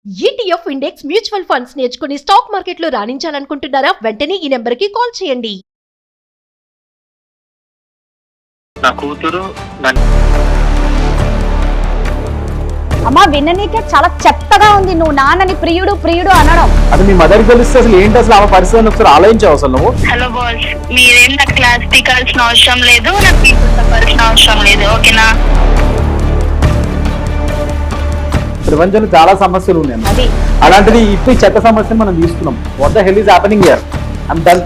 ETF index mutual funds నేర్చుకుని stock మార్కెట్లో రాణించాలనుకుంటున్నారా? వెంటనే ఈ నెంబర్కి కాల్ చేయండి. నా కూతురు అమ్మా విన్ననీకే చాలా చెత్తగా ఉంది నువ్వు నాన్నని ప్రియుడు ప్రియుడు అనడం. అది మీ మదర్ తెలిస్తే అసలు ఏంటి అసలు ఆమె పరిస్థితిని ఒకసారి ఆలోచించావు అసలు నువ్వు? హలో బాస్, మీరేం నాకు క్లాస్ పీకాల్సిన అవసరం లేదు, నాకు పీపుల్ చెప్పాల్సిన అవసరం లేదు, ఓకేనా? ప్రపంచంలో చాలా సమస్యలు ఉన్నాయి అది అలాంటిది ఇప్పుడు ఈ చెత్త సమస్యను మనం తీసుకున్నాం. What the hell is happening here? I'm done.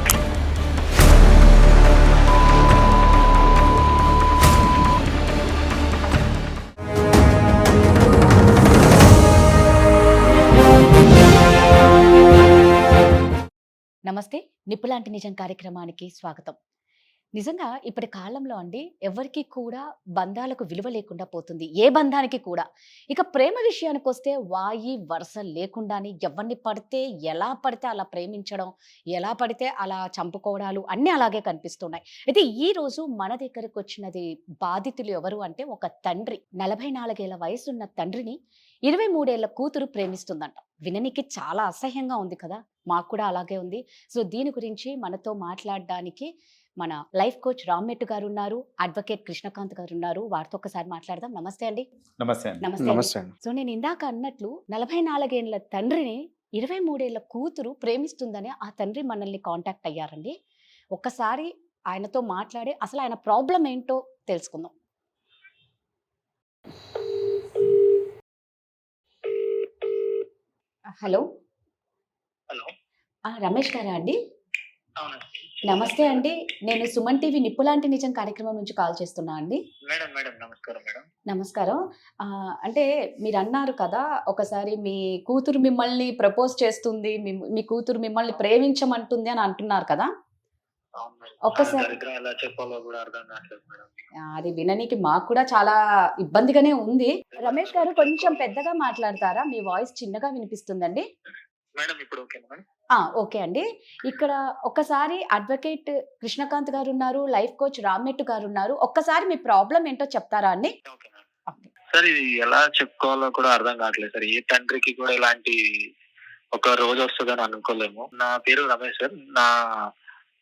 నమస్తే, నిప్పులాంటి నిజం కార్యక్రమానికి స్వాగతం. నిజంగా ఇప్పటి కాలంలో అండి ఎవరికి కూడా బంధాలకు విలువ లేకుండా పోతుంది, ఏ బంధానికి కూడా. ఇక ప్రేమ విషయానికి వస్తే వాయి వరుస లేకుండానే ఎవరిని పడితే ఎలా పడితే అలా ప్రేమించడం, ఎలా పడితే అలా చంపుకోవడాలు అన్నీ అలాగే కనిపిస్తున్నాయి. అయితే ఈ రోజు మన దగ్గరకు వచ్చినది బాధితులు ఎవరు అంటే ఒక తండ్రి. 44 ఏళ్ల వయసున్న తండ్రిని 23 ఏళ్ల కూతురు ప్రేమిస్తుందంట. విననికి చాలా అసహ్యంగా ఉంది కదా, మాకు కూడా అలాగే ఉంది. సో దీని గురించి మనతో మాట్లాడడానికి మన లైఫ్ కోచ్ రామ్మెట్టు గారు ఉన్నారు, అడ్వకేట్ కృష్ణకాంత్ గారు ఉన్నారు. వారితో ఒకసారి మాట్లాడదాం. నమస్తే అండి. నమస్తే. నమస్తే అండి. సో నేను ఇందాక అన్నట్లు 44 ఏళ్ల తండ్రిని 23 ఏళ్ల కూతురు ప్రేమిస్తుందని ఆ తండ్రి మనల్ని కాంటాక్ట్ అయ్యారండి. ఒక్కసారి ఆయనతో మాట్లాడి అసలు ఆయన ప్రాబ్లం ఏంటో తెలుసుకుందాం. హలో హలో, రమేష్ గారా అండి? అవునండి. నమస్తే అండి, నేను సుమన్ టీవీ నిప్పులాంటి నిజం కార్యక్రమం నుంచి కాల్ చేస్తున్నా అండి. మేడం మేడం నమస్కారం మేడం. నమస్కారం. అంటే మీరు అన్నారు కదా, ఒకసారి మీ కూతురు మిమ్మల్ని ప్రపోజ్ చేస్తుంది, మీ కూతురు మిమ్మల్ని ప్రేమించమంటుంది అని అంటున్నారు కదా. అవును మేడం. ఒక్కసారి దరిద్రం ఎలా చెప్పాలో కూడా అర్థం కావట్లేదు మేడం. అది విననీకి మాకు కూడా చాలా ఇబ్బందిగానే ఉంది. రమేష్ గారు కొంచెం పెద్దగా మాట్లాడతారా? మీ వాయిస్ చిన్నగా వినిపిస్తుందండి. మేడం ఇప్పుడు ఓకేనా మేడం? ఓకే అండి. ఇక్కడ ఒక్కసారి అడ్వకేట్ కృష్ణకాంత్ గారు ఉన్నారు, లైఫ్ కోచ్ రామ్మెట్టు గారు ఉన్నారు. ఒక్కసారి మీ ప్రాబ్లం ఏంటో చెప్తారా అండి? Okay madam. సార్ ఇది ఎలా చెప్పుకోవాలో కూడా అర్థం కావట్లేదు సార్. ఏ తండ్రికి కూడా ఇలాంటి ఒక రోజు వస్తుందని అనుకోలేము. నా పేరు రమేష్ సార్.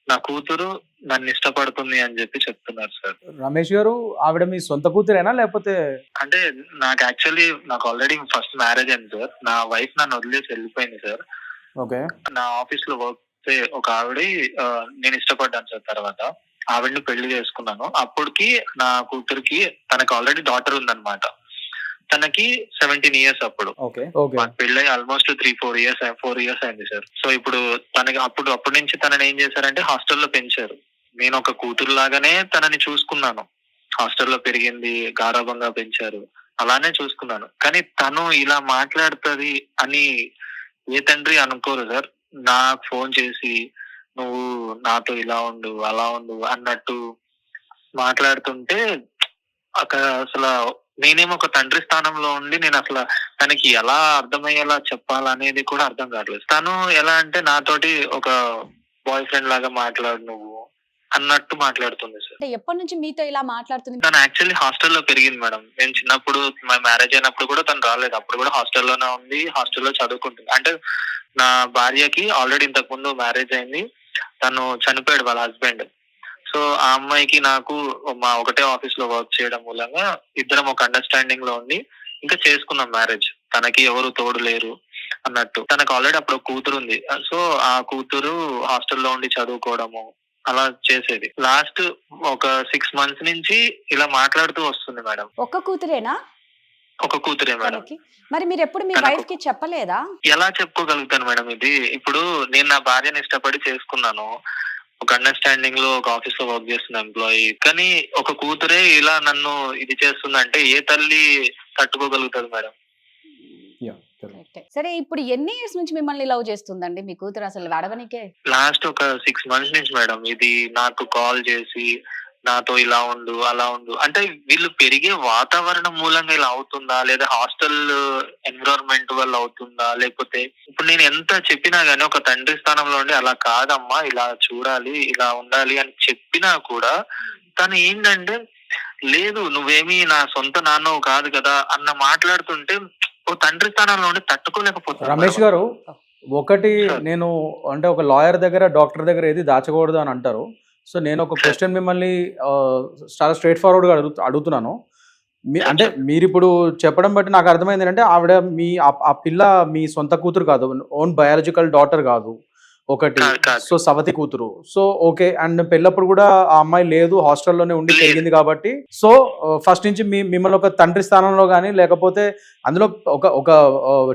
నా కూతురు నన్ను ఇష్టపడుతుంది అని చెప్పి చెప్తున్నారు సార్. రమేష్ గారు, ఆవిడ మీ సొంత కూతురేనా లేకపోతే? అంటే నాకు ఆల్రెడీ ఫస్ట్ మ్యారేజ్ అయింది సార్. నా వైఫ్ నన్ను వదిలేసి వెళ్ళిపోయింది సార్. ఓకే. నా ఆఫీస్ లో వర్క్ ఒక ఆవిడ నేను ఇష్టపడ్డాను సార్. తర్వాత ఆవిడని పెళ్లి చేసుకున్నాను. అప్పటికి నా కూతురికి తనకి ఆల్రెడీ డాటర్ ఉందన్నమాట. తనకి 17 years అప్పుడు. పెళ్ళి ఆల్మోస్ట్ 4 years అయింది సార్. సో ఇప్పుడు తనకి అప్పటి నుంచి తనని ఏం చేశారంటే హాస్టల్లో పెంచారు. నేను ఒక కూతురు లాగానే తనని చూసుకున్నాను. హాస్టల్లో పెరిగింది, గారాబంగా పెంచారు, అలానే చూసుకున్నాను. కానీ తను ఇలా మాట్లాడుతుంది అని ఏ తండ్రి అనుకోరు సార్. నాకు ఫోన్ చేసి నువ్వు నాతో ఇలా ఉండు అలా ఉండు అన్నట్టు మాట్లాడుతుంటే అసలు నేనేమో ఒక తండ్రి స్థానంలో ఉండి నేను అసలు తనకి ఎలా అర్థమయ్యేలా చెప్పాలనేది కూడా అర్థం కావట్లేదు. తను ఎలా అంటే నాతోటి ఒక బాయ్ ఫ్రెండ్ లాగా మాట్లాడు నువ్వు అన్నట్టు మాట్లాడుతుంది సార్. ఎప్పటి నుంచి మీతో ఇలా మాట్లాడుతుంది? తను యాక్చువల్లీ హాస్టల్లో పెరిగింది మేడం. నేను చిన్నప్పుడు మా మ్యారేజ్ అయినప్పుడు కూడా తను రాలేదు. అప్పుడు కూడా హాస్టల్లోనే ఉంది, హాస్టల్లో చదువుకుంటుంది. అంటే నా భార్యకి ఆల్రెడీ ఇంతకు ముందు మ్యారేజ్ అయింది. తను చనిపోయాడు వాళ్ళ హస్బెండ్. సో ఆ అమ్మాయికి నాకు మా ఒకటే ఆఫీస్ లో వర్క్ చేయడం మూలంగా ఇద్దరం ఒక అండర్స్టాండింగ్ లో ఉండి ఇంకా చేసుకున్నాం మ్యారేజ్. తనకి ఎవరు తోడు లేరు అన్నట్టు. తనకు ఆల్రెడీ అప్పుడు ఒక కూతురు ఉంది. సో ఆ కూతురు హాస్టల్లో ఉండి చదువుకోవడము అలా చేసేది. లాస్ట్ ఒక 6 months నుంచి ఇలా మాట్లాడుతూ వస్తుంది మేడం. ఒక్క కూతురేనా? ఒక కూతురే మేడం. మరి మీరు ఎప్పుడు మీ వైఫ్ కి చెప్పలేదా? ఎలా చెప్పుకోగలుగుతాను మేడం? ఇది ఇప్పుడు నేను నా భార్యను ఇష్టపడి చేసుకున్నాను. ఒక అండర్స్టాండింగ్ లో ఒక ఆఫీస్ లో వర్క్ చేస్తున్న ఎంప్లాయీ. కానీ ఒక కూతురే ఇలా నన్ను ఇది చేస్తుందంటే ఏ తల్లి తట్టుకోగలుగుతుంది మేడం? సరే, ఇప్పుడు ఎన్ని ఇయర్స్ నుంచి మిమ్మల్ని లవ్ చేస్తుందండి మీ కూతురు? అసలు అడగనికే లాస్ట్ ఒక 6 months నుంచి మేడం. ఇది నాకు కాల్ చేసి నాతో ఇలా ఉండు అలా ఉండు అంటే వీళ్ళు పెరిగే వాతావరణం మూలంగా ఇలా అవుతుందా, లేదా హాస్టల్ ఎన్విరాన్మెంట్ వల్ల అవుతుందా, లేకపోతే ఇప్పుడు నేను ఎంత చెప్పినా గానీ ఒక తండ్రి స్థానంలో ఉండి అలా కాదమ్మా ఇలా చూడాలి ఇలా ఉండాలి అని చెప్పినా కూడా తను ఏంటంటే లేదు నువ్వేమీ నా సొంత నాన్నవు కాదు కదా అన్న మాట్లాడుతుంటే ఓ తండ్రి స్థానంలో ఉండి తట్టుకోలేకపోతున్నాను. రమేష్ గారు, ఒకటి సార్. నేను అంటే ఒక లాయర్ దగ్గర డాక్టర్ దగ్గర ఏది దాచకూడదు అని అంటారు. సో నేను ఒక క్వశ్చన్ మిమ్మల్ని చాలా స్ట్రైట్ ఫార్వర్డ్గా అడుగుతున్నాను. అంటే మీరు ఇప్పుడు చెప్పడం బట్టి నాకు అర్థమైంది ఏంటంటే ఆవిడ ఆ పిల్ల మీ సొంత కూతురు కాదు, ఓన్ బయాలజికల్ డాటర్ కాదు ఒకటి. కాదు. సో సవతి కూతురు. So okay. అండ్ పెళ్ళప్పుడు కూడా ఆ అమ్మాయి లేదు, హాస్టల్లోనే ఉండి లేదు. పెరిగింది కాబట్టి సో ఫస్ట్ నుంచి మిమ్మల్ని ఒక తండ్రి స్థానంలో కానీ లేకపోతే అందులో ఒక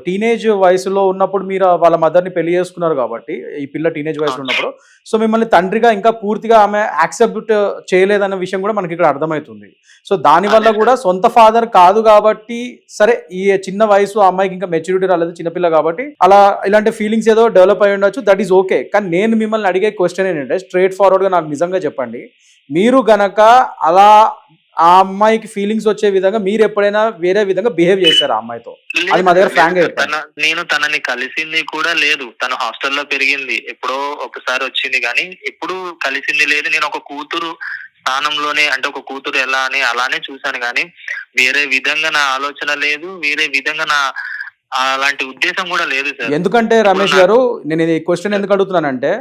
టీనేజ్ వయసులో ఉన్నప్పుడు మీరు వాళ్ళ మదర్ని పెళ్లి చేసుకున్నారు కాబట్టి, ఈ పిల్ల టీనేజ్ వయసులో ఉన్నప్పుడు సో మిమ్మల్ని తండ్రిగా ఇంకా పూర్తిగా ఆమె యాక్సెప్ట్ చేయలేదన్న విషయం కూడా మనకి ఇక్కడ అర్థమవుతుంది. సో దానివల్ల కూడా సొంత ఫాదర్ కాదు కాబట్టి, సరే ఈ చిన్న వయసు ఆ అమ్మాయికి ఇంకా మెచ్యూరిటీ రాలేదు, చిన్నపిల్ల కాబట్టి అలా ఇలాంటి ఫీలింగ్స్ ఏదో డెవలప్ అయి ఉండొచ్చు, దట్ ఈస్ ఓకే. కానీ నేను మిమ్మల్ని అడిగే క్వశ్చన్ ఏంటంటే స్ట్రైట్ ఫార్వర్డ్గా నాకు నిజంగా చెప్పండి, మీరు గనక అలా ఆ అమ్మాయికి ఫీలింగ్స్ వచ్చే విధంగా మీరు ఎప్పుడైనా వేరే విధంగా బిహేవ్ చేశారు ఆ అమ్మాయితో? అది మా దగ్గర ఫ్రాంక్ గా చెప్పండి. నేను తనని కలిసింది కూడా లేదు. తను హాస్టల్లో పెరిగింది, ఎప్పుడో ఒకసారి వచ్చింది కానీ ఎప్పుడు కలిసింది లేదు. నేను ఒక కూతురు స్థానంలోనే, అంటే ఒక కూతురు ఎలా అని అలానే చూశాను కానీ వేరే విధంగా నా ఆలోచన లేదు, వేరే విధంగా నా అలాంటి ఉద్దేశం కూడా లేదు సార్. ఎందుకంటే రమేష్ గారు, నేను ఈ క్వశ్చన్ ఎందుకు అడుగుతున్నానంటే,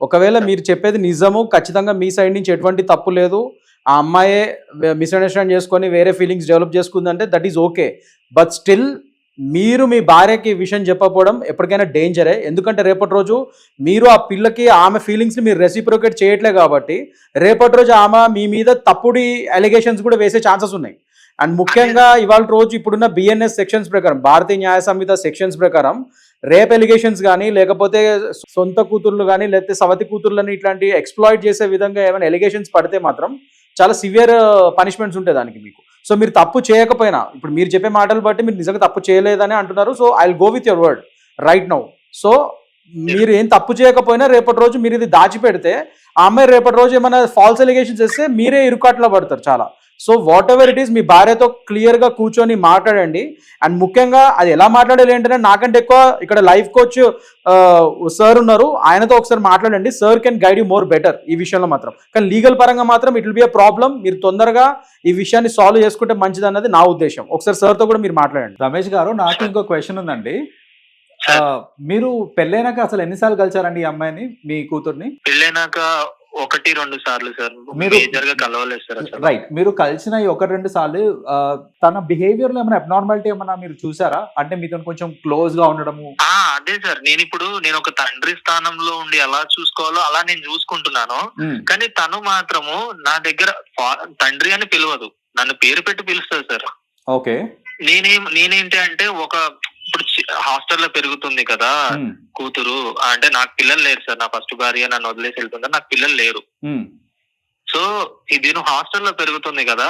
ఒకవేళ మీరు చెప్పేది నిజము, ఖచ్చితంగా మీ సైడ్ నుంచి ఎటువంటి తప్పు లేదు, ఆ అమ్మాయే మిస్అండర్స్టాండ్ చేసుకొని వేరే ఫీలింగ్స్ డెవలప్ చేసుకుందంటే that is okay. But still మీరు మీ భార్యకి విషయం చెప్పకపోవడం ఎప్పటికైనా డేంజరే. ఎందుకంటే రేపటి రోజు మీరు ఆ పిల్లకి ఆమె ఫీలింగ్స్ని మీరు రెసిప్రోకేట్ చేయట్లే కాబట్టి రేపటి రోజు ఆమె మీ మీద తప్పుడు అలిగేషన్స్ కూడా వేసే ఛాన్సెస్ ఉన్నాయి. అండ్ ముఖ్యంగా ఇవాళ రోజు ఇప్పుడున్న బిఎన్ఎస్ సెక్షన్స్ ప్రకారం, భారతీయ న్యాయ సంహిత సెక్షన్స్ ప్రకారం రేప్ ఎలిగేషన్స్ కానీ లేకపోతే సొంత కూతుర్లు కానీ లేకపోతే సవతి కూతుర్లని ఇట్లాంటి ఎక్స్ప్లాయిట్ చేసే విధంగా ఏమైనా ఎలిగేషన్స్ పడితే మాత్రం చాలా సివియర్ పనిష్మెంట్స్ ఉంటాయి దానికి మీకు. సో మీరు తప్పు చేయకపోయినా, ఇప్పుడు మీరు చెప్పే మాటలు బట్టి మీరు నిజంగా తప్పు చేయలేదని అంటున్నారు. So I will go with your word right now. So మీరు ఏం తప్పు చేయకపోయినా రేపటి రోజు మీరు ఇది దాచిపెడితే ఆ అమ్మాయి రేపటి రోజు ఏమైనా ఫాల్స్ ఎలిగేషన్స్ చేస్తే మీరే ఇరుకాట్లో పడతారు చాలా. So whatever it is, మీ భార్యతో క్లియర్గా కూర్చొని మాట్లాడండి. అండ్ ముఖ్యంగా అది ఎలా మాట్లాడాలి ఏంటంటే, నాకంటే ఎక్కువ ఇక్కడ లైఫ్ కోచ్ సార్ ఉన్నారు, ఆయనతో ఒకసారి మాట్లాడండి. Sir can guide you more better ఈ విషయంలో మాత్రం. కానీ లీగల్ పరంగా మాత్రం it will be a problem. మీరు తొందరగా ఈ విషయాన్ని సాల్వ్ చేసుకుంటే మంచిది అన్నది నా ఉద్దేశం. ఒకసారి సార్తో కూడా మీరు మాట్లాడండి. రమేష్ గారు, నాకు ఇంకో క్వశ్చన్ ఉందండి. మీరు పెళ్ళైనాక అసలు ఎన్నిసార్లు కలిసారండి ఈ అమ్మాయిని, మీ కూతుర్ని? పెళ్ళైనాక 1-2 సార్లు సార్, మేజర్ గా కలవలేదు సార్ అసలు. రైట్, మీరు కలిసిన ఈ 1-2 సార్లు తన బిహేవియర్ లో ఏమైనా అబ్నార్మాలిటీ ఏమైనా మీరు చూసారా? అంటే మీతో కొంచెం క్లోజ్ గా ఉండడము? అదే సార్, నేను ఒక తండ్రి స్థానంలో ఉండి ఎలా చూసుకోవాలో అలా నేను చూసుకుంటున్నాను. కానీ తను మాత్రము నా దగ్గర తండ్రి అని పిలవదు, నన్ను పేరు పెట్టి పిలుస్తుంది సార్. ఓకే. నేనేంటి అంటే, ఇప్పుడు హాస్టల్లో పెరుగుతుంది కదా కూతురు, అంటే నాకు పిల్లలు లేరు సార్. నా ఫస్ట్ భార్య నన్ను వదిలేసి వెళ్తుంది, నాకు పిల్లలు లేరు. సో ఇది హాస్టల్లో పెరుగుతుంది కదా,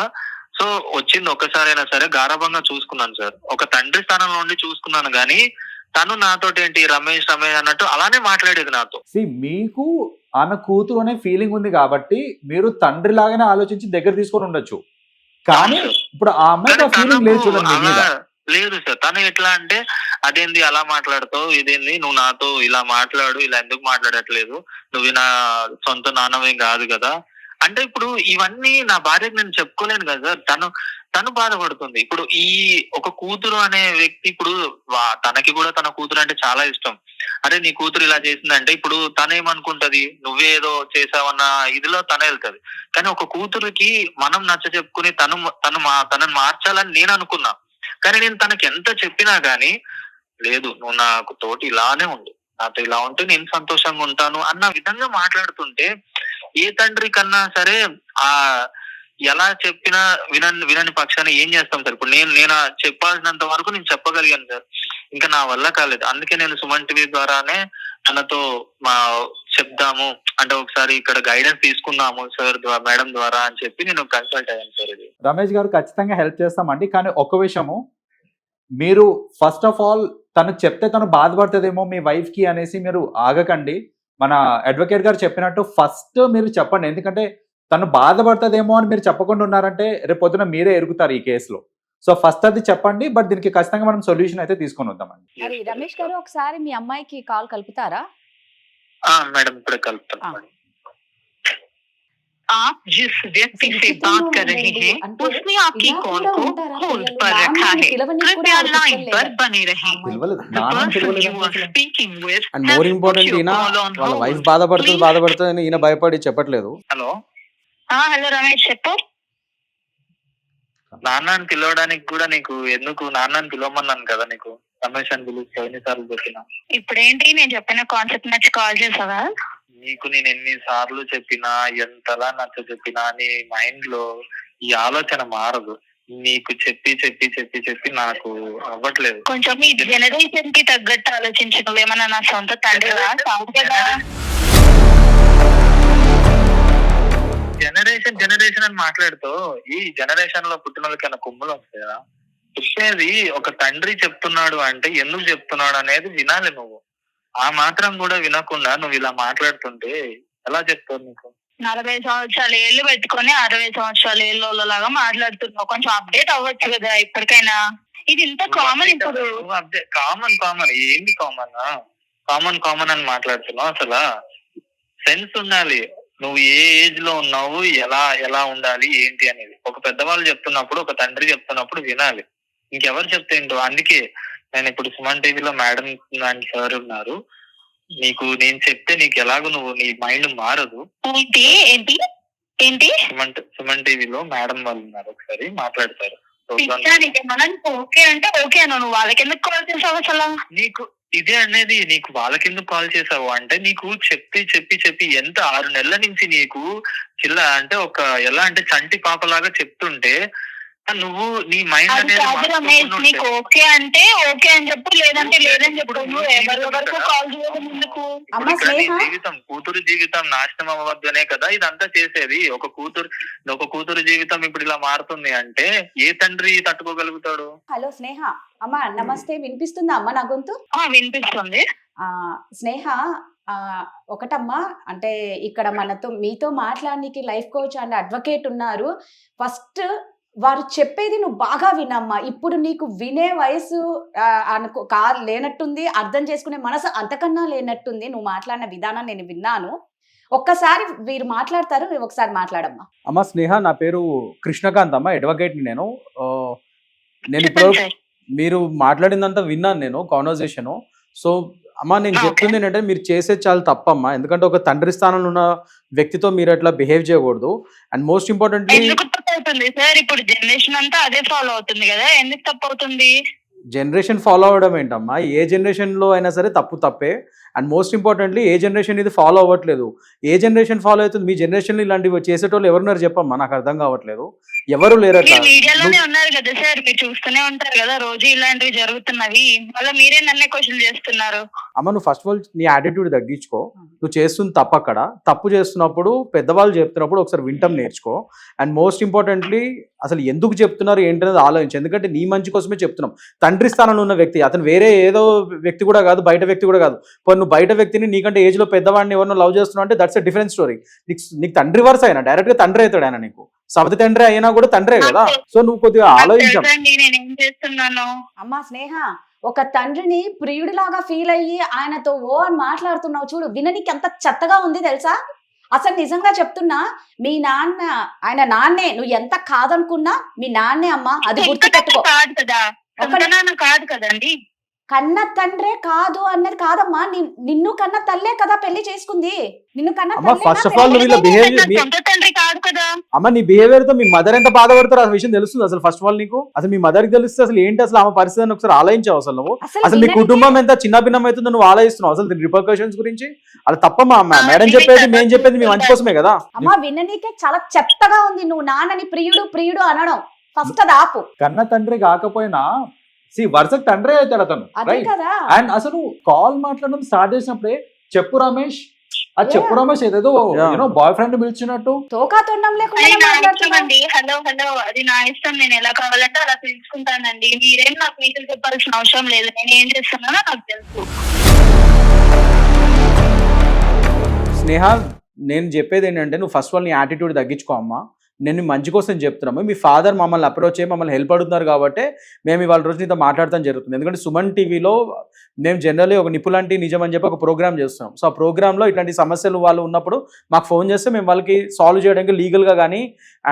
సో వచ్చింది ఒక్కసారైనా సరే గారాభంగా చూసుకున్నాను సార్. ఒక తండ్రి స్థానంలో ఉండి చూసుకున్నాను కానీ తను నాతోటి ఏంటి రమేష్ అన్నట్టు అలానే మాట్లాడేది నాతో. మీకు ఆమె కూతురు అనే ఫీలింగ్ ఉంది కాబట్టి మీరు తండ్రి లాగానే ఆలోచించి దగ్గర తీసుకొని ఉండొచ్చు. కానీ ఇప్పుడు ఆ అమ్మాయి ఫీలింగ్ లేదు చూడండి. లేదు సార్, తను ఎట్లా అంటే, అదేంది అలా మాట్లాడుతావు, ఇదేంది నువ్వు నాతో ఇలా మాట్లాడు, ఇలా ఎందుకు మాట్లాడట్లేదు, నువ్వు నా సొంత నాన్నవేం కాదు కదా అంటే. ఇప్పుడు ఇవన్నీ నా భార్యకు నేను చెప్పుకోలేను కదా సార్. తను బాధపడుతుంది. ఇప్పుడు ఈ ఒక కూతురు అనే వ్యక్తి, ఇప్పుడు తనకి కూడా తన కూతురు అంటే చాలా ఇష్టం. అరే నీ కూతురు ఇలా చేసిందంటే ఇప్పుడు తనేమనుకుంటది, నువ్వేదో చేసావన్న ఇదిలో తనే వెళ్తది. కానీ ఒక కూతురికి మనం నచ్చ చెప్పుకుని తనను మార్చాలని నేను అనుకున్నా. కానీ నేను తనకి ఎంత చెప్పినా గానీ, లేదు నువ్వు నాకు తోటి ఇలానే ఉండు, నాతో ఇలా ఉంటే నేను సంతోషంగా ఉంటాను అన్న విధంగా మాట్లాడుతుంటే, ఏ తండ్రి కన్నా సరే ఎలా చెప్పినా వినని పక్షాన్ని ఏం చేస్తాం సార్. ఇప్పుడు నేను చెప్పాల్సినంత వరకు నేను చెప్పగలిగాను సార్, ఇంకా నా వల్ల కాలేదు. అందుకే నేను సుమన్ టీవీ ద్వారానే తనతో చెప్దాము అంటే, ఒకసారి ఇక్కడ గైడెన్స్ తీసుకుందాము సార్ మేడం ద్వారా అని చెప్పి నేను కన్సల్ట్ అయ్యాను సార్. ఇది రమేష్ గారు ఖచ్చితంగా హెల్ప్ చేస్తామండి. కానీ ఒక్క విషయము, మీరు ఫస్ట్ ఆఫ్ ఆల్ తను చెప్తే తను బాధపడుతుందేమో మీ వైఫ్ కి అనేసి మీరు ఆగకండి. మన అడ్వకేట్ గారు చెప్పినట్టు ఫస్ట్ మీరు చెప్పండి. ఎందుకంటే తను బాధపడుతుందేమో అని మీరు చెప్పకుండా ఉన్నారంటే రేపు పొద్దున మీరే ఎరుగుతారు ఈ కేసులో. సో ఫస్ట్ అది చెప్పండి. బట్ దీనికి ఖచ్చితంగా మనం సొల్యూషన్ అయితే తీసుకొని వద్దామండి. మరి రమేష్ గారు, ఒకసారి మీ అమ్మాయికి కాల్ కలుపుతారా? మేడం ఇప్పుడే కలుపుతాను. आप जिस व्यक्ति से बात कर रहे हैं उसने आपकी कॉल को होल्ड पर रखा है। कृपया लाइन पर बने रहें। పిలవలేదు The నాన్న person పిలవలేదు you are speaking with and has more put important your ఈయన call on వాళ్ళ hold. వైఫ్ బాధపడుతుంది అని ఈయన భయపడి చెప్పట్లేదు. హలో, హలో రమేష్ చెప్పు. నాన్న అని పిలవడానికి కూడా నీకు ఎందుకు? నాన్న అని పిలవమన్నాను కదా నీకు, రమేష్ అని పిలుస్తావు ఎన్నిసార్లు చెప్పినా. ఇప్పుడేంటి నేను చెప్పిన కాన్సెప్ట్ నచ్చి కాల్ చేసావా? నీకు నేను ఎన్నిసార్లు చెప్పినా, ఎంతలా నచ్చ చెప్పినా నీ మైండ్ లో ఈ ఆలోచన మారదు. నీకు చెప్పి చెప్పి చెప్పి చెప్పి నాకు అవ్వట్లేదు. కొంచెం ఈ జనరేషన్ కి తగ్గట్టు ఆలోచించు. నువ్వేమన్నా నా సొంత తండ్రివా? కాదు కదా. జనరేషన్ జనరేషన్ అని మాట్లాడుతూ ఈ జనరేషన్ లో పుట్టిన వాళ్ళకైనా కొమ్ములు వస్తాయి కదా. చెప్పేది ఒక తండ్రి చెప్తున్నాడు అంటే ఎందుకు చెప్తున్నాడు అనేది వినాలి నువ్వు. ఆ మాత్రం కూడా వినకుండా నువ్వు ఇలా మాట్లాడుతుంటే ఎలా చెప్తావు? నీకు 40 సంవత్సరాల ఏళ్ళు పెట్టుకొని 60 సంవత్సరాల ఏళ్ళలాగా మాట్లాడుతున్నావు. కొంచెం అప్డేట్ అవ్వచ్చు కదా ఇప్పటికైనా. ఇది ఇంత కామన్ ఇప్పుడు. కామన్ ఏంటి కామన్ అని మాట్లాడుతున్నావు? అసలు సెన్స్ ఉండాలి. నువ్వు ఏ ఏజ్ లో ఉన్నావు, ఎలా ఉండాలి ఏంటి అనేది ఒక పెద్దవాళ్ళు చెప్తున్నప్పుడు, ఒక తండ్రి చెప్తున్నప్పుడు వినాలి. ఇంకెవరు చెప్తే ఏంటో. అందుకే నేను ఇప్పుడు సుమన్ టీవీలో మేడం అండ్ సార్ ఉన్నారు. నేను చెప్తే నీకు ఎలాగో నీ మైండ్ మారదు. ఏంటి ఏంటి ఏంటి? సుమన్ టీవీలో మేడం వాళ్ళు ఉన్నారు, ఒకసారి మాట్లాడతారు. ఓకే అంటే ఓకే అను. నువ్వు వాళ్ళకి ఎందుకు కాల్ చేసావు అసలు? నీకు ఇదే అనేది, నీకు వాళ్ళకెందుకు కాల్ చేసావు అంటే నీకు చెప్పి చెప్పి చెప్పి ఎంత 6 నెలల నుంచి నీకు అంటే ఎలా అంటే చంటి పాపలాగా చెప్తుంటే నువ్వు నీ మైండ్ అనేది నీకు ఓకే అంటే ఓకే అని చెప్పు, లేదంటే లేదని చెప్పు. నువ్వు ఎవరెవరికి కాల్ చేయడం ఎందుకు? కూతురు జీవితం నాశనం అవ్వద్దనే కదా ఇదంతా చేసేది. ఒక కూతురు జీవితం ఇప్పుడు ఇలా మారుతుంది అంటే ఏ తండ్రి తట్టుకోగలుగుతాడు? హలో స్నేహ, అమ్మా నమస్తే. వినిపిస్తుందా అమ్మా నా గొంతు? వినిపిస్తుంది. స్నేహ, ఒకటమ్మా, అంటే ఇక్కడ మీతో మాట్లాడడానికి లైఫ్ కోచ్ అండ్ అడ్వకేట్ ఉన్నారు. ఫస్ట్ వారు చెప్పేది నువ్వు బాగా వినమ్మా. ఇప్పుడు నీకు వినే వయసు లేనట్టుంది, అర్థం చేసుకునే మనసు అంతకన్నా లేనట్టుంది. నువ్వు మాట్లాడిన విధానం నేను విన్నాను. ఒక్కసారి వీరు మాట్లాడతారు, నువ్వు ఒకసారి మాట్లాడమ్మా. అమ్మ స్నేహ, నా పేరు కృష్ణకాంత్ అమ్మ, అడ్వకేట్ని నేను. ఇప్పుడు మీరు మాట్లాడిందంతా విన్నాను నేను, కాన్వర్జేషను. సో అమ్మ, నేను చెప్తుంది ఏంటంటే మీరు చేసేది చాలా తప్పమ్మా. ఎందుకంటే ఒక తండ్రి స్థానంలో ఉన్న వ్యక్తితో మీరు అట్లా బిహేవ్ చేయకూడదు. అండ్ మోస్ట్ ఇంపార్టెంట్లీ సార్ ఇప్పుడు జనరేషన్ అంతా అదే ఫాలో అవుతుంది కదా, ఎందుకు తప్పు అవుతుంది? జనరేషన్ ఫాలో అవడం ఏంటమ్మా? ఏ జనరేషన్లో అయినా సరే తప్పే. And most importantly A generation ఇది ఫాలో అవ్వట్లేదు. ఏ జనరేషన్ ఫాలో అవుతుంది? మీ జనరేషన్లో ఇలాంటివి చేసేటోళ్ళు ఎవరున్నారు చెప్పమ్మా, నాకు అర్థం కావట్లేదు. ఎవరు లేరు అట్లా. మీడియాలోనే ఉన్నారు కదా సార్, మీరు చూస్తూనే ఉంటారు కదా రోజు ఇలాంటివి జరుగుతున్నవి. మళ్ళీ మీరే నన్నే క్వశ్చన్ చేస్తున్నారు. అమ్మ, నువ్వు ఫస్ట్ ఆఫ్ ఆల్ నీ యాటిట్యూడ్ తగ్గించుకో. నువ్వు చేస్తుంది అక్కడ తప్పు చేస్తున్నప్పుడు పెద్దవాళ్ళు చెప్తున్నప్పుడు ఒకసారి వింటం నేర్చుకో. అండ్ మోస్ట్ ఇంపార్టెంట్లీ అసలు ఎందుకు చెప్తున్నారు ఏంటనేది ఆలోచించు. ఎందుకంటే నీ మంచి కోసమే చెప్తున్నాం. తండ్రి స్థానంలో ఉన్న వ్యక్తి అతను వేరే ఏదో వ్యక్తి కూడా కాదు, బయట వ్యక్తి కూడా కాదు. నువ్వు బయట వ్యక్తిని నీకంటే ఏజ్ లో పెద్దవాడిని ఎవరినో లవ్ చేస్తున్నావు అంటే దట్స్ ఎ డిఫరెంట్ స్టోరీ. నీకు తండ్రి వరుస అయినా డైరెక్ట్ గా తండ్రి అవుతాడు ఆయన. నీకు సవతి తండ్రి అయినా కూడా తండ్రే కదా. సో నువ్వు కొద్దిగా ఆలోచించావు. అమ్మా స్నేహ, ఒక తండ్రిని ప్రియుడిలాగా ఫీల్ అయ్యి ఆయనతో అని మాట్లాడుతున్నావు చూడు, విననికి ఎంత చెత్తగా ఉంది తెలుసా? అసలు నిజంగా చెప్తున్నా, మీ నాన్న ఆయన నాన్నే. నువ్వు ఎంత కాదనుకున్నా మీ నాన్నే అమ్మా, అది గుర్తు పెట్టుకో. కాదు కదండి, కన్న తండ్రే కాదు అన్నది కాదమ్మా. నిన్ను కన్న తల్లే కదా పెళ్లి చేసుకుంది. నిన్ను కన్న ఫస్ట్ ఆఫ్ ఆల్ తండ్రి కాదు కదా. అమ్మ, నీ బిహేవియర్ తో మీ మదర్ ఎంత బాధపడతారో ఆ విషయం తెలుస్తుంది అసలు. ఫస్ట్ ఆఫ్ ఆల్ నీకు అసలు మీ మదర్ కి తెలిస్తే అసలు ఏంటి అసలు ఆమె పరిస్థితిని ఒకసారి ఆలోచించావు. అసలు నువ్వు అసలు మీ కుటుంబం ఎంత చిన్న భిన్నం అవుతుందో నువ్వు ఆలోచిస్తున్నావు. అసలు దీని రిపర్కషన్స్ గురించి అలా తప్పమ్మా. మేడం చెప్పేది మేము చెప్పేది మీ మంచి కోసమే కదా. అమ్మా విననీకే చాలా చెత్తగా ఉంది నువ్వు నాన్నని ప్రియుడు అనడం. ఫస్ట్ అది ఆపు. కన్న తండ్రి కాకపోయినా వరుసకు తండ్రి అవుతాడు అతను. అండ్ అసలు కాల్ మాట్లాడడం స్టార్ట్ చేసినప్పుడే చెప్పు రమేష్ ఏదేదో బాయ్ ఫ్రెండ్ పిలిచినట్టు తోకాతోండం లేకుండా మాట్లాడుతున్నాండి. హలో అది నా ఇష్టం, నేను ఎలా కావాలంటే అలా పిలుచుకుంటానండి. మీరేం నాకు మీకు చెప్పాల్సిన అవసరం లేదు. నేను ఏం చేస్తున్నానో నాకు తెలుసు. స్నేహ, నేను చెప్పేది ఏంటంటే నువ్వు ఫస్ట్ ఆఫ్ ఆల్ నీ యాటిట్యూడ్ తగ్గించుకో అమ్మా. నేను మంచి కోసం చెప్తున్నాము. మీ ఫాదర్ మమ్మల్ని అప్రోచ్ అయ్యి మమ్మల్ని హెల్ప్ అడుగుతున్నారు కాబట్టి మేము ఇవాళ రోజు నీతో మాట్లాడతాం జరుగుతుంది. ఎందుకంటే సుమన్ టీవీలో మేము జనరల్లీ ఒక నిపులాంటి నిజం అని చెప్పి ఒక ప్రోగ్రామ్ చేస్తున్నాం. సో ఆ ప్రోగ్రాంలో ఇట్లాంటి సమస్యలు వాళ్ళు ఉన్నప్పుడు మాకు ఫోన్ చేస్తే మేము వాళ్ళకి సాల్వ్ చేయడానికి లీగల్గా కానీ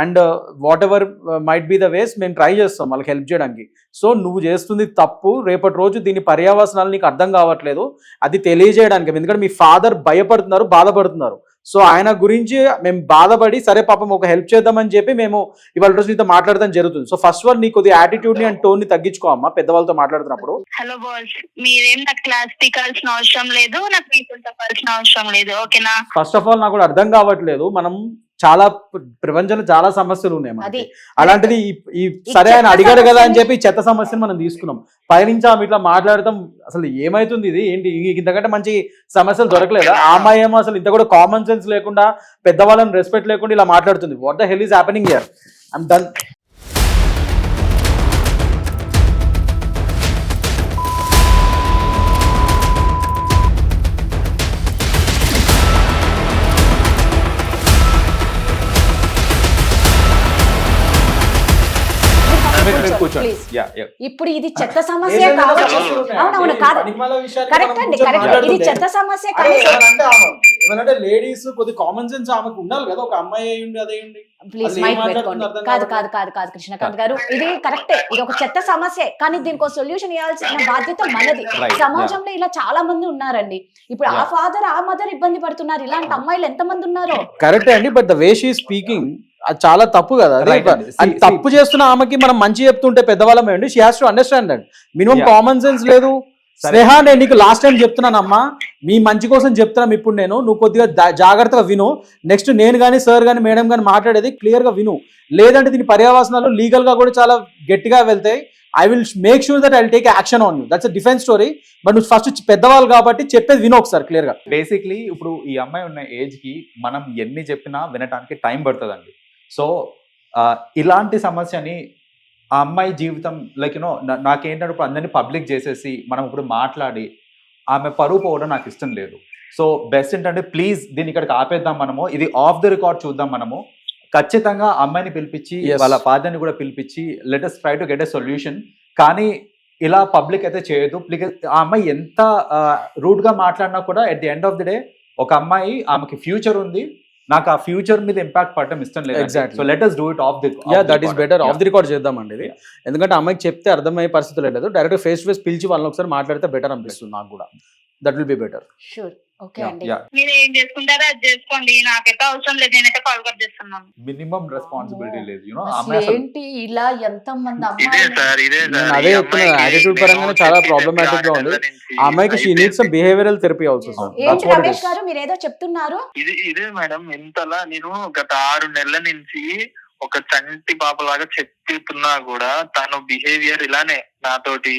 and what ever might be the ways మేము ట్రై చేస్తాం వాళ్ళకి హెల్ప్ చేయడానికి. సో నువ్వు చేస్తుంది తప్పు, రేపటి రోజు దీని పర్యావసనాలు నీకు అర్థం కావట్లేదు, అది తెలియజేయడానికి. ఎందుకంటే మీ ఫాదర్ భయపడుతున్నారు, బాధపడుతున్నారు. సో ఆయన గురించి మేము బాధపడి సరే పాపం ఒక హెల్ప్ చేద్దామని చెప్పి మేము ఇవాళ రోజు నీతో మాట్లాడడం జరుగుతుంది. సో ఫస్ట్ వన్ నీ కొద్దిగా యాటిట్యూడ్ ని అండ్ టోన్ ని తగ్గించుకో అమ్మా పెద్దవాళ్ళతో మాట్లాడుతున్నప్పుడు. హలో బాస్, మీరేం నాకు క్లాస్ పీకాల్సిన అవసరం లేదు, నాకు మీతో చెప్పాల్సిన అవసరం లేదు, ఓకేనా? ఫస్ట్ ఆఫ్ ఆల్ నాకు కూడా అర్థం కావట్లేదు, మనం చాలా ప్రపంచంలో చాలా సమస్యలు ఉన్నాయి మనకి. అలాంటిది ఈ సరే ఆయన అడిగాడు కదా అని చెప్పి చెత్త సమస్యను మనం తీసుకున్నాం. పైనుంచి ఆమె ఇట్లా మాట్లాడతాం, అసలు ఏమైతుంది ఇది ఏంటి, ఇంతకంటే మంచి సమస్యలు దొరకలేదా? ఆ అమ్మాయి ఏమో అసలు ఇంత కూడా కామన్ సెన్స్ లేకుండా పెద్దవాళ్ళని రెస్పెక్ట్ లేకుండా ఇలా మాట్లాడుతుంది. What the hell is happening here? I'm done. కూర్చోండి. Please. Yeah, yeah. ఇప్పుడు ఇది చెత్త సమస్య కావచ్చు. అవునవును, కాదు, కరెక్ట్ అండి, కరెక్ట్. ఇది చెత్త సమస్య కాదు. లేడీస్ కొద్ది కామన్ సెన్స్ ఆమెకు ఉండాలి కదా, ఒక అమ్మాయి అయ్యండి అదేండి. ప్లీజ్ అసలు ఏం మైక్ మాట్లాడుతుందో పెట్టుకోండి. అర్థం కాదు కావట్లేదు. కాదు కాదు కాదు కృష్ణకాంత్ గారు, ఇది కరెక్టే, ఇది ఒక చెత్త సమస్య, కానీ దీనికి సొల్యూషన్ ఇవ్వాల్సిన బాధ్యత మనది. Right, సమాజంలో ఇలా చాలా మంది ఉన్నారండి. ఇప్పుడు ఆ ఫాదర్ ఆ మదర్ ఇబ్బంది పడుతున్నారు, ఇలాంటి అమ్మాయిలు ఎంత మంది ఉన్నారో. కరెక్టే అండి, but the way she speaking అది చాలా తప్పు కదా. Right అండి. అది తప్పు చేస్తున్న ఆమెకి మనం మంచి చెప్తుంటే పెద్దవాళ్ళమే అండి, she has to understand that. Minimum Yeah. Common sense లేదు. స్నేహ, నేను నీకు లాస్ట్ టైం చెప్తున్నానమ్మా, మీ మంచి కోసం చెప్తున్నాం ఇప్పుడు నేను, నువ్వు కొద్దిగా జాగ్రత్తగా విను. నెక్స్ట్ నేను కానీ సార్ కానీ మేడం కానీ మాట్లాడేది క్లియర్గా విను, లేదంటే దీని పర్యావసనాలు లీగల్గా కూడా చాలా గట్టిగా వెళ్తాయి. I will make sure that I will take action on you. That's a defence story. But నువ్వు ఫస్ట్ పెద్దవాళ్ళు కాబట్టి చెప్పేది విను ఒకసారి క్లియర్గా. బేసిక్లీ ఇప్పుడు ఈ అమ్మాయి ఉన్న ఏజ్ కి మనం ఎన్ని చెప్పినా వినటానికి టైం పడుతుందండి. సో ఇలాంటి సమస్యని ఆ అమ్మాయి జీవితం లైక్ యూనో నాకేంటంటే ఇప్పుడు అందరినీ పబ్లిక్ చేసేసి మనం ఇప్పుడు మాట్లాడి ఆమె పరువు పోవడం నాకు ఇష్టం లేదు. సో బెస్ట్ ఏంటంటే ప్లీజ్ దీన్ని ఇక్కడికి ఆపేద్దాం మనము, ఇది ఆఫ్ ద రికార్డ్ చూద్దాం మనము. ఖచ్చితంగా అమ్మాయిని పిలిపించి Yes. వాళ్ళ ఫాదర్ని కూడా పిలిపించి let us try to get a solution. కానీ ఇలా పబ్లిక్ అయితే చేయదు. ఆ అమ్మాయి ఎంత రూడ్ గా మాట్లాడినా కూడా at the end of the day ఒక అమ్మాయి, ఆమెకి ఫ్యూచర్ ఉంది, నాకు ఆ ఫ్యూచర్ మీద ఇంపాక్ట్ పడటం ఇష్టం లేదు. Exactly. So let us do it off the that is better. Of the record చేద్దామండి ఇది. ఎందుకంటే అమ్మాయికి చెప్తే అర్థమయ్యే పరిస్థితులు లేదు, డైరెక్ట్ ఫేస్ టు ఫేస్ పిలిచి వాళ్ళని ఒకసారి మాట్లాడితే బెటర్ అనిపిస్తుంది నాకు కూడా. That will be better. Sure, okay Yeah, అండి. yeah. మీరు ఏం చేసుకుంటారో అది చేసుకోండి, నాకైతే అవసరం లేదు, నేనైతే కాల్ కట్ చేస్తున్నాను. మినిమం రెస్పాన్సిబిలిటీ లేదు, యూనో. అసలు ఏంటి ఇలా ఎంత మంది ఇదే అమ్మాయిలు సార్, ఇదే నేను సార్. అదే ఈ చెప్తున్నా, అమ్మాయికి attitude నేను పరంగానే చాలా చెప్పి problematic గా ఉంది. 6 నెలల నుంచి ఆ అమ్మాయికి she needs some behavioural therapy also sir. ఏంటి రమేష్ గారు మీరు ఏదో చెప్తున్నారు? ఇదే మేడం, ఇంతలా నేను గత 6 నెలల నుంచి ఒక చంటి పాపలాగా చెప్తున్నా కూడా తను బిహేవియర్ ఇలానే నాతోటి.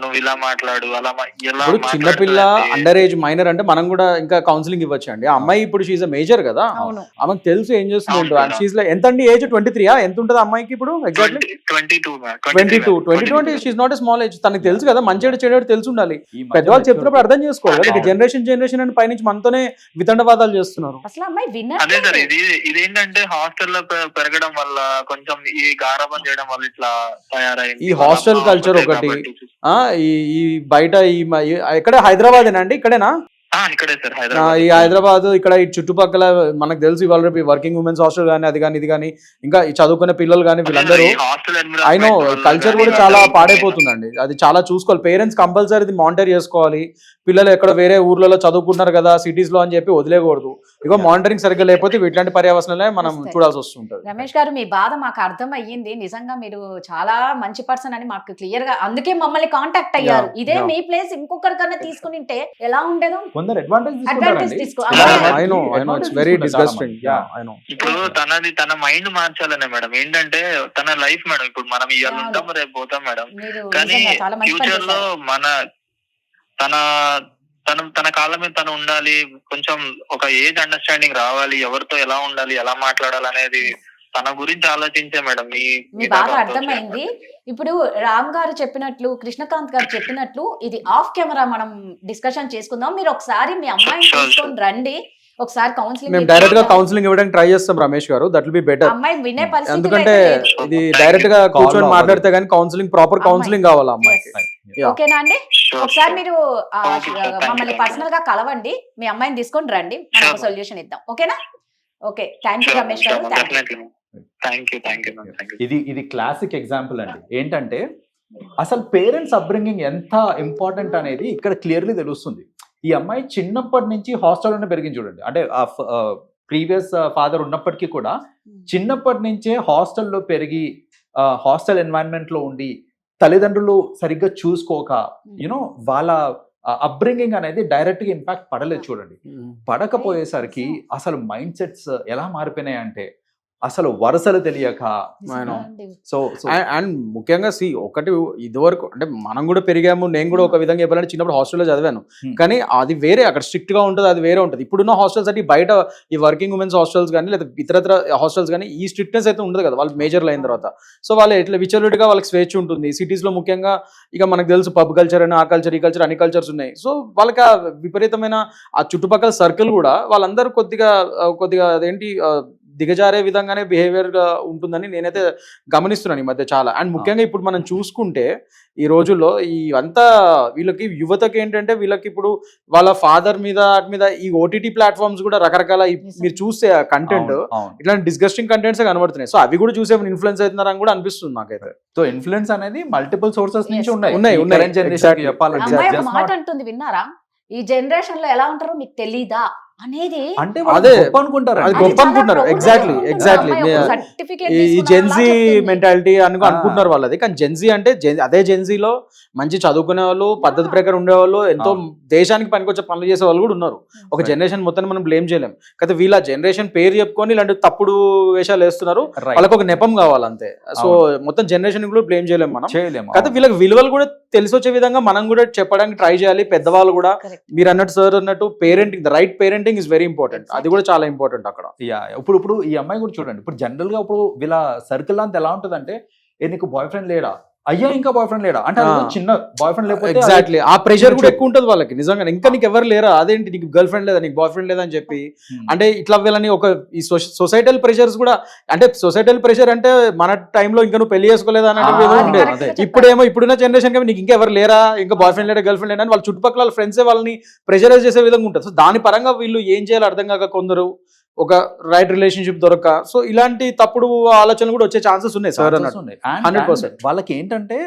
నువ్వు ఇలా మాట్లాడు, అలా ఎలా ఇప్పుడు చిన్నపిల్ల అండర్ ఏజ్ మైనర్ అంటే మనం కూడా ఇంకా కౌన్సిలింగ్ ఇవ్వచ్చు అండి. ఆ అమ్మాయి ఇప్పుడు షీఈ్ అ మేజర్ కదా, అవును, ఆమెకు తెలుసు ఏం చేస్తుంది. అవును, అండ్ షీఈ్ లైక్ ఎంత అండి ఏజ్? 23 ఎంత ఉంటుంది అమ్మాయికి ఇప్పుడు? ఎగ్జాక్ట్లీ 22 అంటే she's not a small age. తనకి తెలుసు కదా మంచి చెడు తెలిసి ఉండాలి. పెద్దవాళ్ళు చెప్తున్నప్పుడు అర్థం చేసుకోవాలి కదా. జనరేషన్ అని పైనుంచి మనతోనే వితండవాదాలు చేస్తున్నారు. అసలు అమ్మాయి అదే సార్, విన్నర్. ఇదేంటంటే హాస్టల్లో పెరగడం వల్ల కొంచెం ఈ గారాబం చేయడం వల్ల ఇట్లా తయారైంది. ఈ హాస్టల్ కల్చర్ ఒకటి, ఈ బయట ఎక్కడ హైదరాబాదేనా అండి? ఇక్కడేనా? ఇక్కడే సార్, ఈ హైదరాబాద్ ఇక్కడ ఈ చుట్టుపక్కల మనకు తెలుసు ఇవాళ రేపు వర్కింగ్ ఉమెన్స్ హాస్టల్ కానీ అది కానీ ఇది కానీ ఇంకా ఈ చదువుకునే పిల్లలు కానీ వీళ్ళందరూ అయినో కల్చర్ కూడా చాలా పాడైపోతుందండి. అది చాలా చూసుకోవాలి. పేరెంట్స్ కంపల్సరీ మానిటర్ చేసుకోవాలి. పిల్లలు ఎక్కడ వేరే ఊర్లలో చదువుకుంటున్నారు కదా సిటీస్ లో అని చెప్పి వదిలేకూడదు. ఇగో మానిటరింగ్ సరిగ్గా లేకపోతే ఇట్లాంటి పర్యావసనాలే మనం చూడాల్సి వస్తుంటది. రమేష్ గారు మీ బాధ మాకు అర్థం అయ్యింది. నిజంగా మీరు చాలా మంచి పర్సన్ అని మాకు క్లియర్ గా, అందుకే మమ్మల్ని కాంటాక్ట్ అయ్యారు. ఇదే మీ ప్లేస్ ఇంకొకరికన్నా తీసుకుని ఉంటే ఎలా ఉండేదో. కొందరు అడ్వాంటేజ్ తీసుకో. It's very disgusting. ఇప్పుడు తన మైండ్ మార్చాలనే మేడం. ఏంటంటే తన లైఫ్ మేడం, ఇప్పుడు మనం ఇవాళ ఉంటాం రేపు పోతాం మేడం, మీరు కానీ నిజంగా చాలా మంచి పని ఫ్యూచర్ లో చేశారు. తన కాళ్ళ మీద తను ఉండాలి. కొంచెం ఒక ఏజ్ అండర్స్టాండింగ్ రావాలి, ఎవరితో ఎలా ఉండాలి, ఎలా మాట్లాడాలి అనేది తన గురించి ఆలోచించే మేడం. మీ బాధ అర్థమైంది. ఇప్పుడు రామ్ గారు చెప్పినట్లు, కృష్ణకాంత్ గారు చెప్పినట్లు ఇది ఆఫ్ కెమెరా మనం డిస్కషన్ చేసుకుందాం. మీరు ఒకసారి మీ అమ్మాయిని తీసుకొని రండి, ఒకసారి కౌన్సిలింగ్ మేము డైరెక్ట్ గా కౌన్సిలింగ్ ఇవ్వడానికి ట్రై చేస్తాం రమేష్ గారు, దట్ విల్ బి బెటర్. అమ్మాయి వినే పరిస్థితి ఎందుకంటే ఇది డైరెక్ట్ గా కూర్చొని మాట్లాడితే గానీ కౌన్సిలింగ్, ప్రాపర్ కౌన్సిలింగ్ కావాలి అమ్మాయికి. Yeah. ఓకేనా అండి? ఒకసారి మీరు మమ్మల్ని పర్సనల్ గా కలవండి, మీ అమ్మాయిని తీసుకొని రండి, మనం ఒక సొల్యూషన్ ఇద్దాం. ఓకేనా? ఓకే, థ్యాంక్ యూ రమేష్ గారు. ఇది క్లాసిక్ ఎగ్జాంపుల్ అండి. ఏంటంటే అసలు పేరెంట్స్ అప్బ్రింగింగ్ ఎంత ఇంపార్టెంట్ అనేది ఇక్కడ క్లియర్లీ తెలుస్తుంది. ఈ అమ్మాయి చిన్నప్పటి నుంచి హాస్టల్లోనే పెరిగింది చూడండి. అంటే ప్రీవియస్ ఫాదర్ ఉన్నప్పటికీ కూడా చిన్నప్పటి నుంచే హాస్టల్లో పెరిగి హాస్టల్ ఎన్వైరన్మెంట్ లో ఉండి తల్లిదండ్రులు సరిగ్గా చూసుకోక యూనో వాళ్ళ అప్బ్రింగింగ్ అనేది డైరెక్ట్ గా ఇంపాక్ట్ పడలేదు చూడండి. పడకపోయేసరికి అసలు మైండ్ సెట్స్ ఎలా మారిపోయినాయి అంటే అసలు వరుసలు తెలియక. సో అండ్ ముఖ్యంగా ఒకటి ఇదివరకు అంటే మనం కూడా పెరిగాము, నేను కూడా ఒక విధంగా చెప్పాలంటే చిన్నప్పుడు హాస్టల్లో చదివాను, కానీ అది వేరే, అక్కడ స్ట్రిక్ట్ గా ఉంటుంది, అది వేరే ఉంటుంది. ఇప్పుడున్న హాస్టల్స్ అంటే బయట ఈ వర్కింగ్ ఉమెన్స్ హాస్టల్స్ కానీ లేదా ఇతరత్ర హాస్టల్స్ కానీ ఈ స్ట్రిక్ట్నెస్ అయితే ఉండదు కదా, వాళ్ళు మేజర్లు అయిన తర్వాత. సో వాళ్ళు ఎట్లా విచలవిడిగా వాళ్ళకి స్వేచ్ఛ ఉంటుంది. సిటీస్ లో ముఖ్యంగా ఇక మనకు తెలుసు పబ్ కల్చర్ అని, ఆ కల్చర్ ఈ కల్చర్ అన్ని కల్చర్స్ ఉన్నాయి. సో వాళ్ళకి ఆ విపరీతమైన ఆ చుట్టుపక్కల సర్కిల్ కూడా వాళ్ళందరూ కొద్దిగా అదేంటి దిగజారే విధంగానే బిహేవియర్ గా ఉంటుందని నేనైతే గమనిస్తున్నాను ఈ మధ్య చాలా. అండ్ ముఖ్యంగా ఇప్పుడు మనం చూసుకుంటే ఈ రోజుల్లో ఈ అంతా వీళ్ళకి యువతకి ఏంటంటే వీళ్ళకి ఇప్పుడు వాళ్ళ ఫాదర్ మీద ఈ ఓటీటీ ప్లాట్ఫామ్స్ కూడా రకరకాల మీరు చూస్తే కంటెంట్ ఇట్లాంటి డిస్గస్టింగ్ కంటెంట్స్ కనబడుతున్నాయి. సో అవి కూడా చూసే ఇన్ఫ్లుయెన్స్ అవుతున్నారని కూడా అనిపిస్తుంది నాకైతే. సో ఇన్ఫ్లుయెన్స్ అనేది మల్టిపుల్ సోర్సెస్ నుంచి ఉన్నాయి. అమ్మాయి ఒక మాట అంటుంది, విన్నారా? ఈ జనరేషన్ లో ఎలా ఉంటారో మీకు తెలీదా అనేది. అంటే అదే గొప్ప అనుకుంటారు, అది గొప్ప అనుకుంటున్నారు. ఎగ్జాక్ట్లీ ఈ జెన్జీ మెంటాలిటీ అనుకుంటున్నారు వాళ్ళది. కానీ జెన్జీ అంటే అదే జెన్జీలో మంచి చదువుకునే వాళ్ళు, పద్ధతి ప్రకారం ఉండేవాళ్ళు, ఎంతో దేశానికి పనికొచ్చే పనులు చేసే వాళ్ళు కూడా ఉన్నారు. ఒక జనరేషన్ మొత్తం మనం బ్లేమ్ చేయలేం. అయితే వీళ్ళ జనరేషన్ పేరు చెప్పుకొని ఇలాంటి తప్పుడు వేషాలు వేస్తున్నారు. వాళ్ళకి ఒక నెపం కావాలి అంతే. సో మొత్తం జనరేషన్ కూడా బ్లేమ్ చేయలేం మనం. అయితే వీళ్ళకి విలువలు కూడా తెలిసొచ్చే విధంగా మనం కూడా చెప్పడానికి ట్రై చేయాలి. పెద్దవాళ్ళు కూడా మీరు అన్నట్టు సార్ అన్నట్టు parenting, the right parenting is very important. అది కూడా చాలా ఇంపార్టెంట్ అక్కడ. ఇప్పుడు ఈ అమ్మాయి కూడా చూడండి, ఇప్పుడు జనరల్ గా ఇప్పుడు వీళ్ళ సర్కిల్ అంతా ఎలా ఉంటుంది అంటే, నీకు బాయ్ ఫ్రెండ్ లేడా, అయ్యా ఇంకా బాయ్ ఫ్రెండ్ లేడా అంటే చిన్న బాయ్ ఫ్రెండ్ లేకపోతే ఎగ్జాక్ట్లీ ఆ ప్రెషర్ కూడా ఎక్కువ ఉంటుంది వాళ్ళకి నిజంగా. ఇంకా నీకు ఎవరు లేరా, అదేంటి నీకు గర్ల్ ఫ్రెండ్ లేదా, నీకు బాయ్ ఫ్రెండ్ లేదా అని చెప్పి అంటే ఇట్లా వీళ్ళని ఒక ఈ సొసైటల్ ప్రెషర్స్ కూడా, అంటే సొసైటల్ ప్రెషర్ అంటే మన టైంలో ఇంకా నువ్వు పెళ్లి చేసుకోలేదా అని ఉండేది. ఇప్పుడేమో ఇప్పుడున్న జనరేషన్ నీకు ఇంకా ఎవరు లేరా, ఇంకా బాయ్ ఫ్రెండ్ లేడా గర్ల్ ఫ్రెండ్ లేడా అని వాళ్ళ చుట్టుపక్కల వాళ్ళ ఫ్రెండ్సే వాళ్ళని ప్రెషరైజ్ చేసే విధంగా ఉంటుంది. సో దాని పరంగా వీళ్ళు ఏం చేయాలో అర్థం కాక కొందరు ఒక రైట్ రిలేషన్షిప్ దొరక సో ఇలాంటి తప్పుడు ఆలోచనలు కూడా వచ్చే ఛాన్సెస్ ఉన్నాయి సార్ అన్నట్టు. 100% వాళ్ళకి ఏంటంటే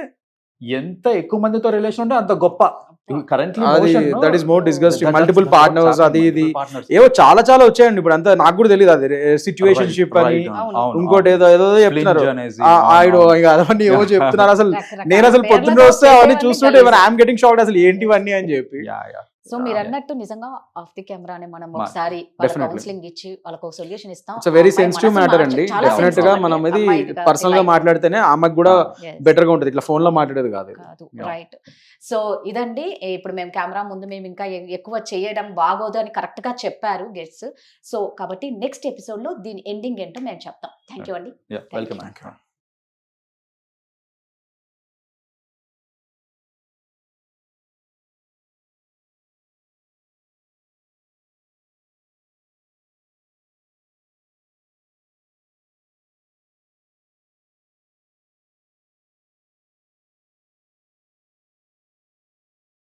ఎంత ఎక్కువ మందితో రిలేషన్ ఉంటే అంత గొప్ప. Currently that is more disgusting. Multiple partners అది ఇది ఏవో చాలా వచ్చాయండి. ఇప్పుడు అంతా నాకు కూడా తెలియదు. అది సిచ్యువేషన్షిప్ అని ఇంకోటి ఏదో చెప్తున్నారు, అవన్నీ ఏవో చెప్తున్నారు. అసలు నేను అసలు పొద్దున్న వస్తే అవన్నీ చూస్తుంటే ఐఎమ్ గెటింగ్ షాక్డ్, అసలు ఏంటివన్నీ అని చెప్పి. సో మీరు అన్నట్టు నిజంగా ఆఫ్ ది కెమెరానే మనం ఒకసారి కౌన్సిలింగ్ ఇచ్చి వాళ్ళకి ఒక సొల్యూషన్ ఇస్తాం. ఇట్స్ వెరీ సెన్సిటివ్ మ్యాటర్ అండి. డెఫినెట్ గా మనం ఇది పర్సనల్ గా మాట్లాడితేనే ఆమెకు కూడా బెటర్ గా ఉంటుంది, ఇట్లా ఫోన్ లో మాట్లాడేది కాదు. రైట్. సో ఇదండి, ఇప్పుడు మేము కెమెరా ముందు మేము ఇంకా ఎక్కువ చేయడం బాగోదు అని కరెక్ట్ గా చెప్పారు గెస్ట్స్. సో కాబట్టి నెక్స్ట్ ఎపిసోడ్ లో దీని ఎండింగ్ ఏంటో మేము చెప్తాం. థ్యాంక్ యూ అండి. వెల్కమ్.